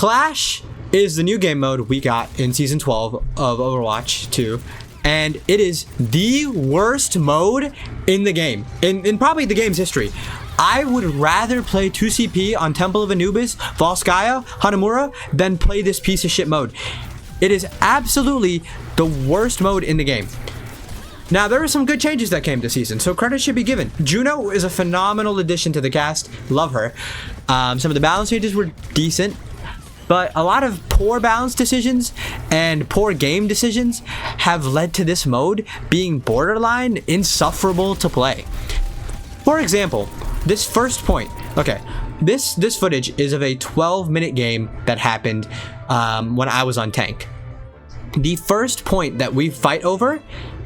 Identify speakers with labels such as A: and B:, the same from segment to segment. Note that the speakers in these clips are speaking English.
A: Clash is the new game mode we got in Season 12 of Overwatch 2. And it is the worst mode in the game, in probably the game's history. I would rather play 2CP on Temple of Anubis, Volskaya, Hanamura, than play this piece of shit mode. It is absolutely the worst mode in the game. Now, there are some good changes that came this season, so credit should be given. Juno is a phenomenal addition to the cast. Love her. Some of the balance changes were decent. But a lot of poor balance decisions and poor game decisions have led to this mode being borderline insufferable to play. For example, this first point. Okay, this footage is of a 12-minute game that happened when I was on tank. The first point that we fight over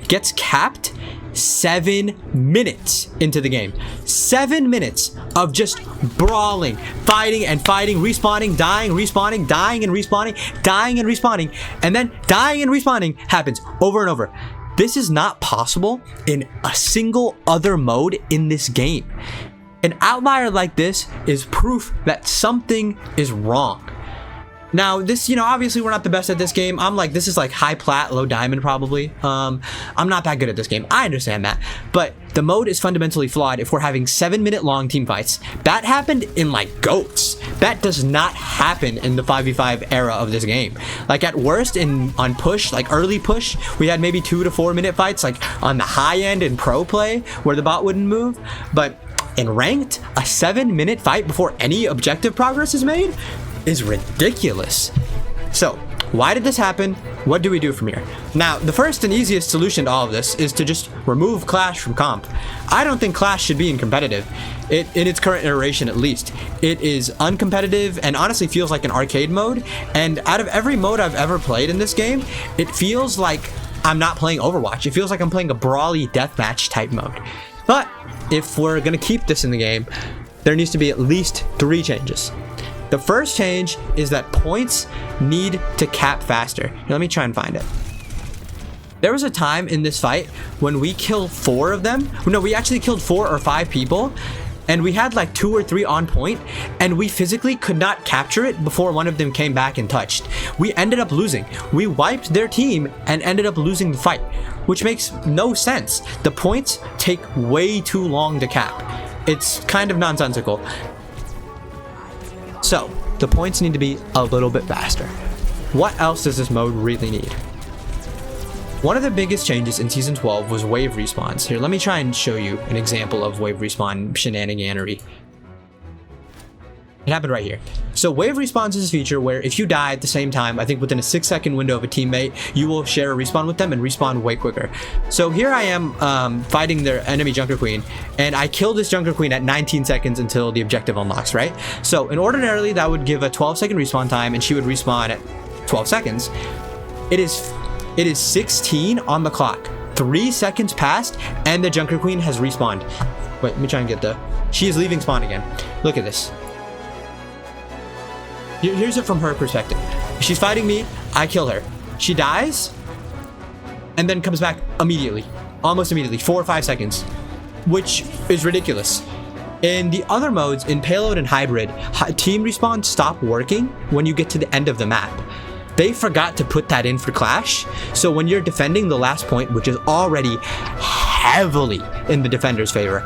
A: gets capped 7 minutes into the game. 7 minutes of just brawling, fighting and fighting, respawning, dying, respawning, dying and respawning, dying and respawning, and then dying and respawning happens over and over. This is not possible in a single other mode in this game. An outlier like this is proof that something is wrong. Now, this, obviously we're not the best at this game. I'm like, this is like high plat, low diamond probably. I'm not that good at this game. I understand that. But the mode is fundamentally flawed if we're having 7-minute long team fights. That happened in like GOATs. That does not happen in the 5v5 era of this game. Like at worst on push, like early push, we had maybe 2 to 4 minute fights like on the high end in pro play where the bot wouldn't move. But in ranked, a 7-minute fight before any objective progress is made is ridiculous. So, why did this happen? What do we do from here? Now, the first and easiest solution to all of this is to just remove Clash from comp. I don't think Clash should be in competitive, in its current iteration at least. It is uncompetitive and honestly feels like an arcade mode, and out of every mode I've ever played in this game, it feels like I'm not playing Overwatch. It feels like I'm playing a brawly deathmatch type mode. But, if we're gonna keep this in the game, there needs to be at least 3 changes. The first change is that points need to cap faster. Here, let me try and find it. There was a time in this fight when we killed 4 of them. No, we actually killed 4 or 5 people, and we had like 2 or 3 on point, and we physically could not capture it before one of them came back and touched. We ended up losing. We wiped their team and ended up losing the fight, which makes no sense. The points take way too long to cap. It's kind of nonsensical. So, the points need to be a little bit faster. What else does this mode really need? One of the biggest changes in Season 12 was wave respawns. Here, let me try and show you an example of wave respawn shenaniganery. It happened right here. So wave respawns is a feature where if you die at the same time, I think within a 6-second window of a teammate, you will share a respawn with them and respawn way quicker. So here I am fighting their enemy Junker Queen, and I kill this Junker Queen at 19 seconds until the objective unlocks, right? So in ordinarily, that would give a 12-second respawn time, and she would respawn at 12 seconds. It is 16 on the clock. 3 seconds passed, and the Junker Queen has respawned. Wait, let me try and get she is leaving spawn again. Look at this. Here's it from her perspective. She's fighting me, I kill her. She dies, and then comes back immediately. Almost immediately, 4 or 5 seconds. Which is ridiculous. In the other modes, in Payload and Hybrid, team respawns stop working when you get to the end of the map. They forgot to put that in for Clash, so when you're defending the last point, which is already heavily in the defender's favor,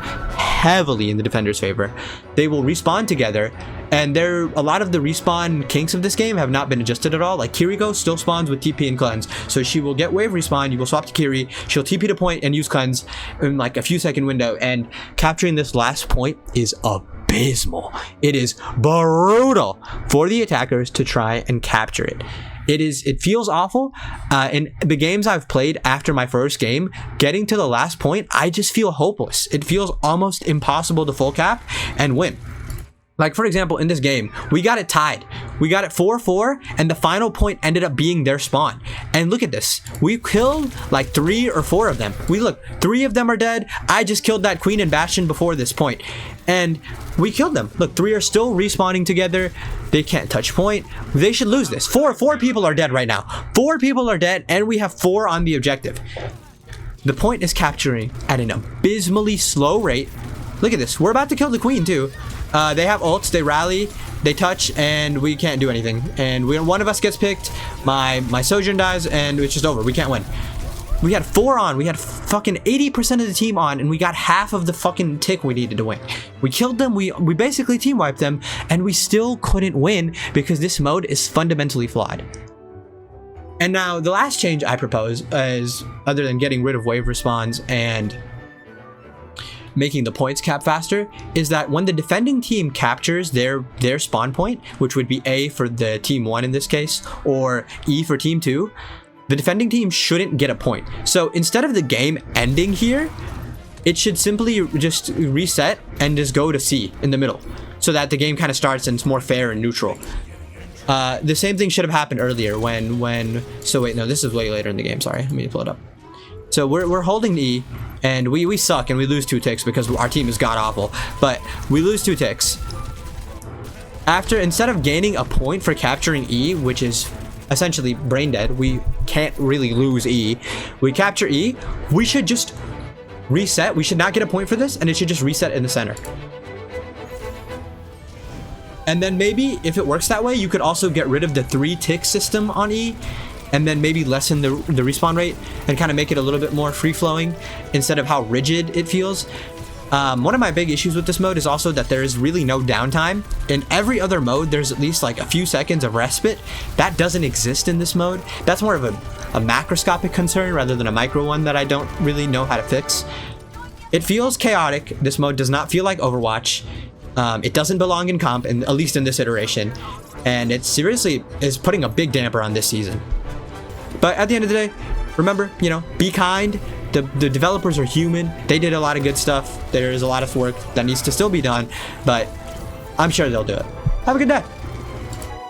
A: they will respawn together, and a lot of the respawn kinks of this game have not been adjusted at all. Like Kiriko still spawns with TP and cleanse, so she will get wave respawn, you will swap to Kiri, she'll TP to point and use cleanse in like a few second window, and capturing this last point is abysmal. It is brutal for the attackers to try and capture it. It feels awful. In the games I've played after my first game, getting to the last point, I just feel hopeless. It feels almost impossible to full cap and win. Like, for example, in this game, we got it tied. We got it 4-4, and the final point ended up being their spawn. And look at this. We killed like 3 or 4 of them. Look, 3 of them are dead. I just killed that Queen and Bastion before this point. And we killed them. Look, 3 are still respawning together. They can't touch point. They should lose this. 4 people are dead right now. 4 people are dead, and we have 4 on the objective. The point is capturing at an abysmally slow rate. Look at this. We're about to kill the Queen, too. They have ults, they rally, they touch, and we can't do anything. And one of us gets picked, my Sojourn dies, and it's just over. We can't win. We had 4 on. We had fucking 80% of the team on, and we got half of the fucking tick we needed to win. We killed them. We basically team wiped them, and we still couldn't win because this mode is fundamentally flawed. And now the last change I propose is, other than getting rid of wave respawns and making the points cap faster, is that when the defending team captures their spawn point, which would be A for the team 1 in this case, or E for team 2, the defending team shouldn't get a point. So instead of the game ending here, it should simply just reset and just go to C in the middle, so that the game kind of starts and it's more fair and neutral. The same thing should have happened earlier so wait, no, this is way later in the game, sorry, let me pull it up. So we're holding E, and we suck and we lose 2 ticks because our team is god awful, but we lose 2 ticks. Instead of gaining a point for capturing E, which is essentially brain dead, we can't really lose E. We capture E, we should just reset. We should not get a point for this, and it should just reset in the center. And then maybe if it works that way, you could also get rid of the 3 tick system on E, and then maybe lessen the respawn rate and kind of make it a little bit more free-flowing instead of how rigid it feels. One of my big issues with this mode is also that there is really no downtime. In every other mode, there's at least like a few seconds of respite. That doesn't exist in this mode. That's more of a macroscopic concern rather than a micro one that I don't really know how to fix. It feels chaotic. This mode does not feel like Overwatch. It doesn't belong in comp, at least in this iteration. And it seriously is putting a big damper on this season. But at the end of the day, remember, be kind. The developers are human. They did a lot of good stuff. There is a lot of work that needs to still be done, but I'm sure they'll do it. Have a good day.